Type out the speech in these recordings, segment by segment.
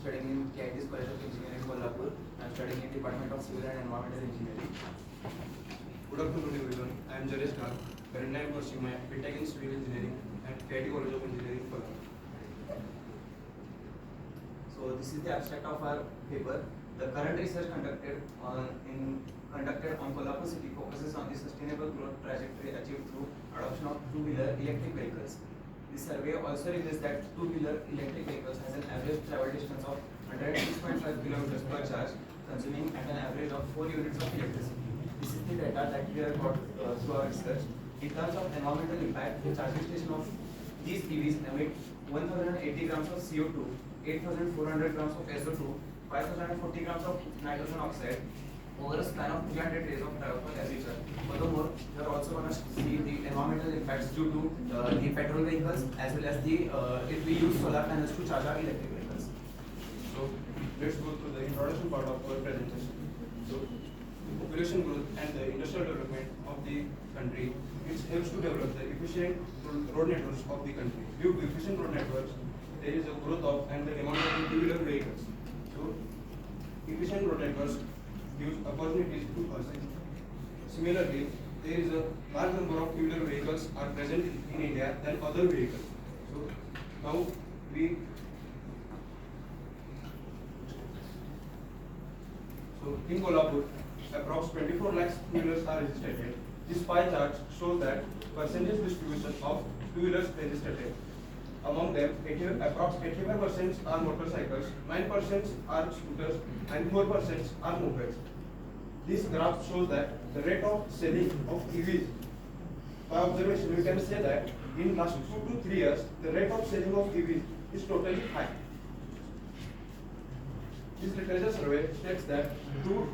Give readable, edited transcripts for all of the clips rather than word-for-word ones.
studying in KIT's College of Engineering, Kolhapur. I'm studying in Department of Civil and Environmental Engineering. Good afternoon everyone. I am Jaresh. Currently I am pursuing my BTech in Civil Engineering at KIT College of Engineering, Kolhapur. So this is the abstract of our paper. The current research conducted on Kolhapur city focuses on the sustainable growth trajectory achieved through adoption of two-wheeler electric vehicles. The survey also reveals that two-wheeler electric vehicles has an average travel distance of 106.5 kilometers per charge, consuming at an average of 4 units of electricity. This is the data that we have got through our research. In terms of environmental impact, the charging station of these EVs emit 1080 grams of CO2, 8400 grams of SO2, 5040 grams of nitrogen oxide over a span of 300 days of travel per every year. Furthermore, we are also going to see the environmental impacts due to the petrol vehicles as well as the if we use solar panels to charge our electric vehicles. So let's go through the introduction part of our presentation. So population growth and the industrial development of the country, it helps to develop the efficient road networks of the country. Due to efficient road networks, there is a growth of and the demand of the two-wheeler vehicles. So efficient road networks gives opportunities to us. Similarly, there is a large number of two-wheeler vehicles are present in India than other vehicles. So now in Kolhapur, approx 24 lakhs two-wheelers are registered. This pie chart shows that percentage distribution of two-wheelers registered. Among them, approx 85% are motorcycles, 9% are scooters, and 4% are mopeds. This graph shows that the rate of selling of EVs. By observation, we can say that in last 2 to 3 years, the rate of selling of EVs is totally high. This literature survey states that to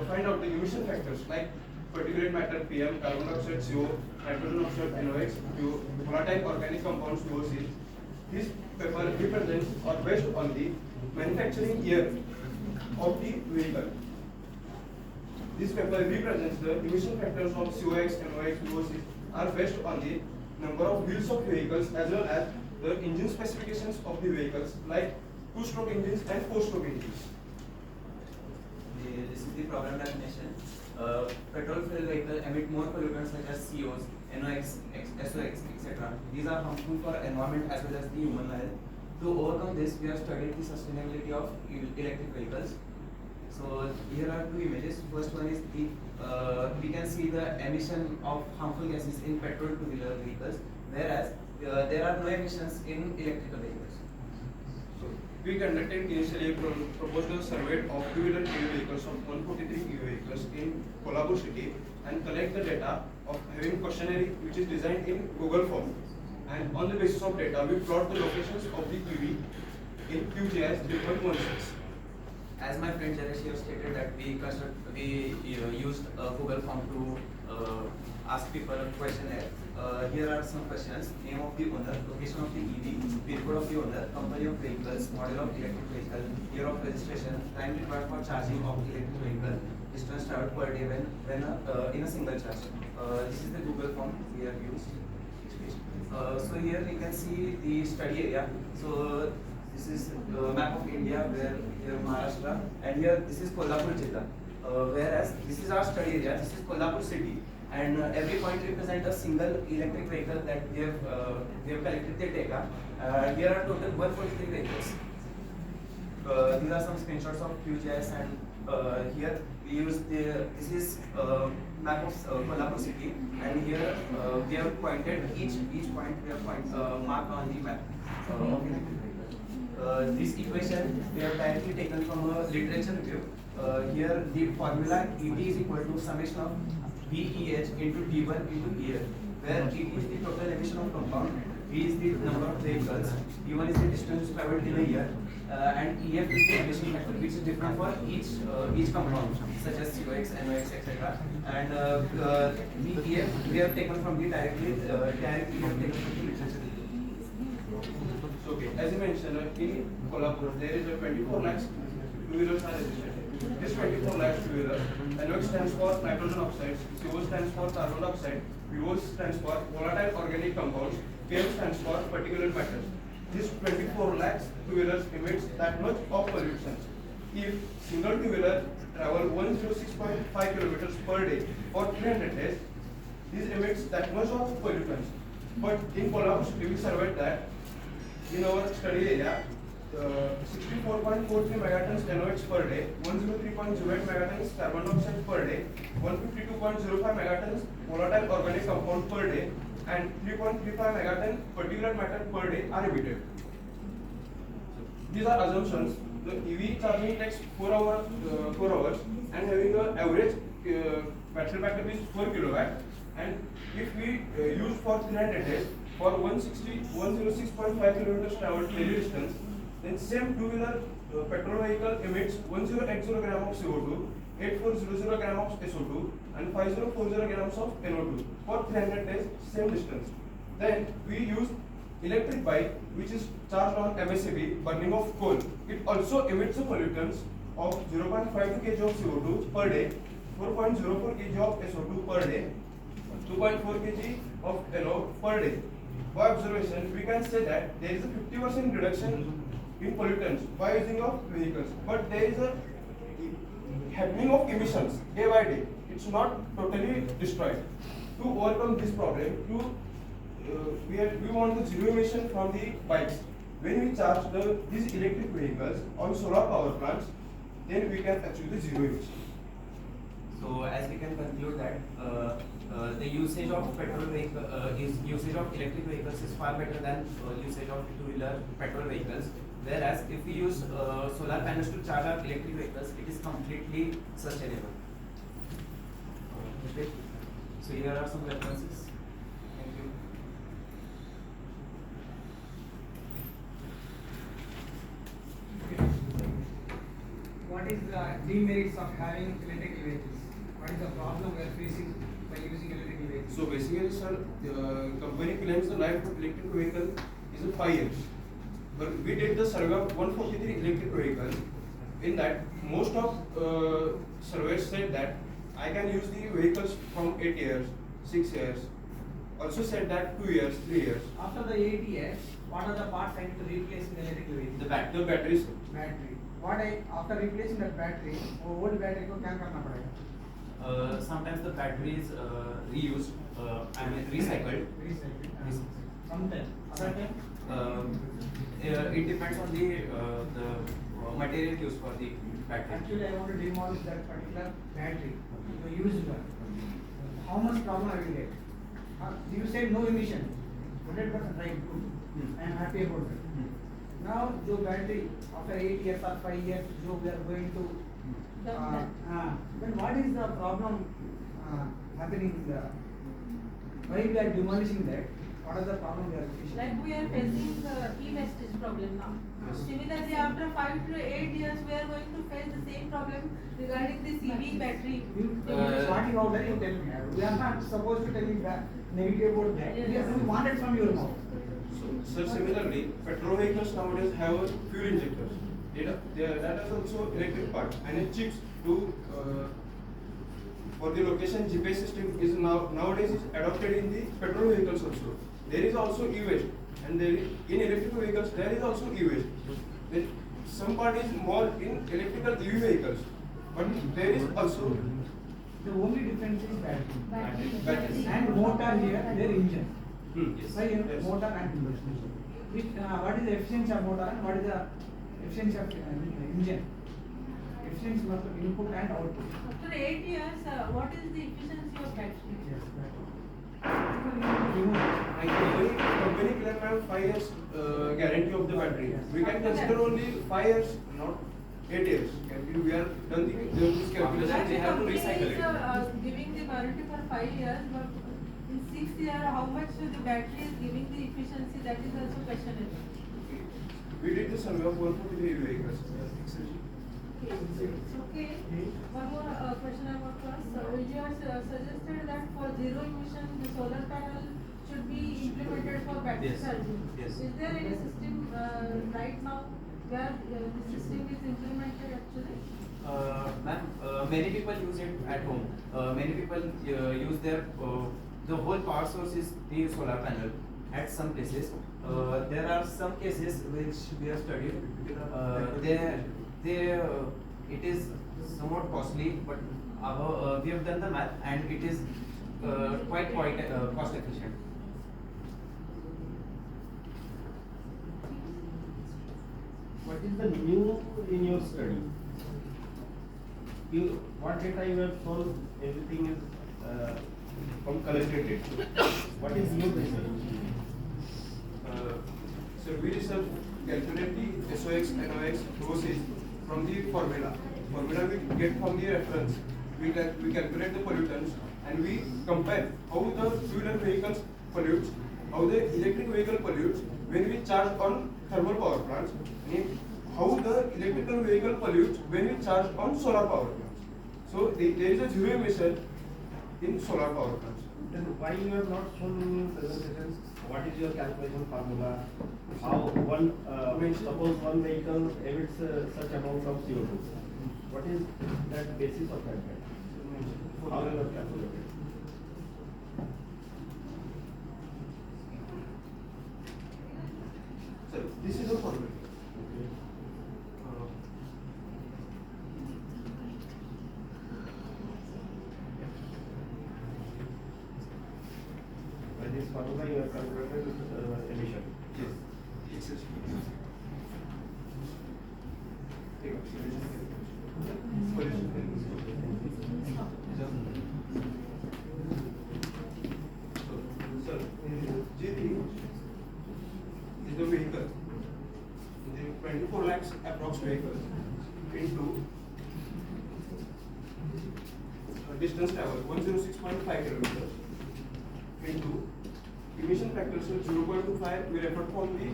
find out the emission factors like particulate matter PM, carbon dioxide CO, nitrogen oxide NOx, volatile organic compounds VOC. This paper represents or based on the manufacturing year of the vehicle. This paper represents the emission factors of COX, NOx, VOC are based on the number of wheels of vehicles as well as the engine specifications of the vehicles like 2-stroke engines and 4-stroke engines. This is the problem definition. Petrol fuel vehicle emit more pollutants such as COs, NOx, SOx, etc. These are harmful for environment as well as the human health. To overcome this, we have studied the sustainability of electric vehicles. So here are two images. First one is the we can see the emission of harmful gases in petrol two-wheeler vehicles, whereas there are no emissions in electrical vehicles. So we conducted initially a proposal survey of two-wheeler EV vehicles of 143 EV vehicles in Kolhapur city and collect the data of having questionnaire which is designed in Google form. And on the basis of data, we plot the locations of the EV in QGIS 3.16. As my friend Jaresh here stated that we used a Google form to ask people a questionnaire. Here are some questions: name of the owner, location of the EV, pin code of the owner, company of vehicles, model of electric vehicle, year of registration, time required for charging of electric vehicle, distance traveled per day when in a single charge. This is the Google form we have used. So here you can see the study area. So this is map of India where here Maharashtra, and here this is Kolhapur Jilla. Whereas this is our study area, this is Kolhapur city, and every point represents a single electric vehicle that we have collected the data. Here are total 143 vehicles. These are some screenshots of QGIS, and here we use this is map of Kolhapur city, and here we have pointed each point we have marked on the map of electric vehicle. This equation we have directly taken from a literature review. Here the formula ET is equal to summation of VEH into T1 into EF, where ET is the total emission of compound, V is the number of vehicles, T1 is the distance traveled in a year, and EF is the emission factor which is different for each compound such as COX, NOx, etc. And the EF we have taken from the directly we have taken from the literature. Okay, as I mentioned, in Kolhapur there is a 24 lakhs two-wheelers are registered. This 24 lakhs two-wheelers, NOx stands for nitrogen oxides, CO stands for carbon dioxide, VO stands for volatile organic compounds, PM stands for particulate matter. this 24 lakhs two-wheelers emits that much of pollution. If single two-wheeler travel 106.5 kilometers per day for 300 days, this emits that much of pollutants. But in Kolhapur city, we surveyed that in our study area, 64.43 megatons NOx per day, 103.08 megatons carbon dioxide per day, 152.05 megatons volatile organic compound per day, and 3.35 megaton particulate matter per day are emitted. These are assumptions. The EV charging takes 4 hours and having an average battery backup is 4 kilowatt. And if we use for 300 days for 106.5 kilometers traveled daily distance, then same two-wheeler petrol vehicle emits 1080 gram of CO2, 8400 gram of SO2, and 5040 grams of NO2 for 300 days same distance. Then we use electric bike which is charged on MSAB burning of coal. It also emits pollutants of 0.52 kg of CO2 per day, 4.04 kg of SO2 per day, 2.4 kg of NO per day. By observation, we can say that there is a 50% reduction in pollutants by using of vehicles, but there is a happening of emissions day by day. It's not totally destroyed. To overcome this problem, we want the zero emission from the bikes. When we charge these electric vehicles on solar power plants, then we can achieve the zero emission. So as we can conclude that the usage of usage of electric vehicles is far better than usage of two-wheeler petrol vehicles. Whereas if we use solar panels to charge our electric vehicles, it is completely sustainable. Okay. So here are some references. Thank you. What is the demerits of having electric vehicles? What is the problem we are facing by using electric vehicles? So basically, sir, the company claims the life of electric vehicle is 5 years. But we did the survey of 143 electric vehicles. In that, most of surveys said that I can use the vehicles from 8 years, 6 years. Also said that 2 years, 3 years. After the 8 years, what are the parts I need to replace in the electric vehicle? The batteries. Battery. After replacing that battery, old battery को क्या करना पड़ेगा? Sometimes the battery is reused, recycled. Recycled. Sometimes. Other time? It depends on the material used for the battery. Actually, I want to demolish that particular battery. You use one. How much problem I will get? You said no emission. 100% right. Good. I am happy about it. Now, जो battery after 8 years or 5 years, जो we are going to then what is the problem happening? Why we are demolishing that? What are the problem we are facing? Like we are facing the e-wastage problem now. Similarly, after 5 to 8 years, we are going to face the same problem regarding this EV battery. Starting out there, you tell me. We are not supposed to tell you negative about that. We want it from your mouth. So similarly, petrol vehicles nowadays have fuel injectors. That is also electric part, and it chips to for the location GPS system is nowadays is adopted in the petrol vehicles also. There is also e-waste, and there is, in electric vehicles there is also e-waste. Some part is more in electrical EV vehicles, but there is also The only difference is battery. battery. And motor here, their engine. Yes. Why motor and engine? What is the efficiency of motor and what is the efficiency of engine? Efficiency of input and output. After 8 years, what is the efficiency of battery? Yes, battery. Company claim have 5 years guarantee of the battery. We can consider only 5 years, not 8 years. We are done this calculation. That They have to company recycle is it. giving the warranty for 5 years, but in 6th year, how much the battery is giving the efficiency? That is also questionable. We did the survey of 143 vehicles. Okay. One more question I want to ask. You have suggested that for zero emission, the solar panel should be implemented for battery Yes. charging. Yes. Is there any system right now where the system is implemented actually? Ma'am, many people use it at home. Many people use their the whole power source is the solar panel, at some places. There are some cases which we have studied. It is somewhat costly, but we have done the math and it is quite cost efficient. What is the new in your study? What data you have shown, everything is from collected data. What is new research? So we research calculate the SOX, NOx, doses from the formula. Formula we get from the reference. We calculate the pollutants and we compare how the fuel and vehicles pollutes, how the electric vehicle pollutes when we charge on thermal power plants, and how the electrical vehicle pollutes when we charge on solar power plants. So there is a zero emission in solar power plants. Then why you have not shown in your presentation? What is your calculation formula? How suppose one vehicle emits such amount of CO2. What is that basis of that? How you have calculated? So this is a formula. By this formula you have calculated emission. Yes. So, G3 is the vehicle. The 24 lakhs approx vehicles into distance travel 106.5 kilometers into emission factors of 0.25 we refer from the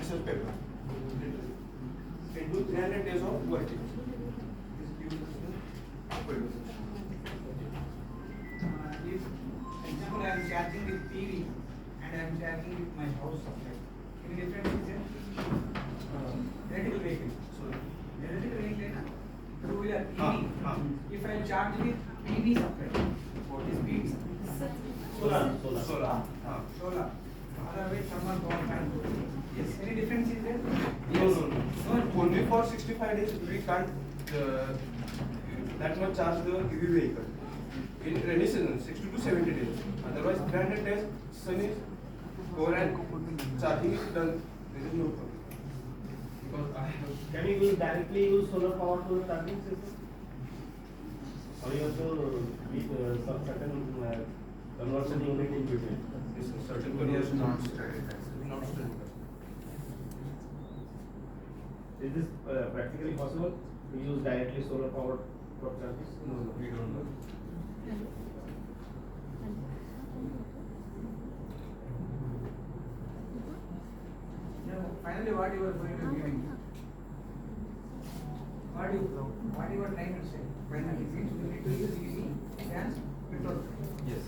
research paper into 300 days of working. This gives us the pollution. If example I am charging with PV and I am charging with my house supply, any difference is there? Electrical vehicle. So, Electrical vehicle, two-wheeler Ah, EV. ah. If I charge with PV supply, what is PV supply? Solar. solar. Solar. Otherwise, thermal power plant. Yes. Any difference is there? No. Only for 65 days we can't that much charge the EV vehicle. In rainy season, 60 to 70 days. Otherwise, 300 days, sun is over and charging is done. There is no problem. Because I have. Can you directly use solar power to the charging system? Or you have to need some certain conversion unit in between? Yes, certain Yes, conditions not studied. not studied. Is this practically possible to use directly solar power for charging? No, we don't know. Now, finally, what you are going to give me? What you are trying to say? Finally, means you need to use EV as petrol. Yes.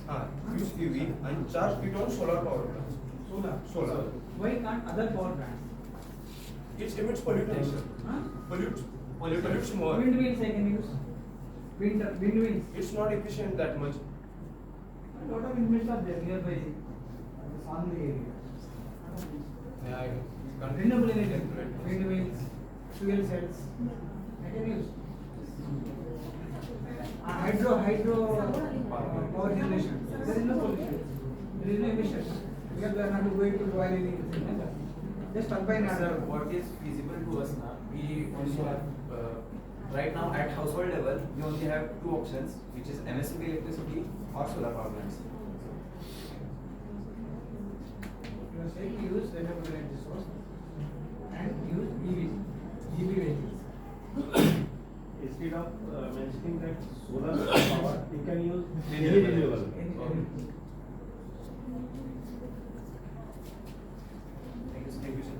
Use EV and charge it on solar power plants. Solar. Why can't other power plants? It emits pollutants. Huh? Pollutes more. Windmills I can use. Windmills. It's not efficient that much. A lot of windmills are there nearby the Sangli area. Yeah, I can't. Renewable energy, windmills, fuel cells, I can use. Hydro power generation. There is no pollution. There is no emission. Because we are not going to boil anything. Just turbine Sir, and what is feasible to us now? We also have right now at household level we only have two options, which is MSCB electricity or solar power plants. you are saying use renewable energy source and use EV vehicles. Instead of mentioning that solar power, you can use any renewable. Any- Thank you, sir.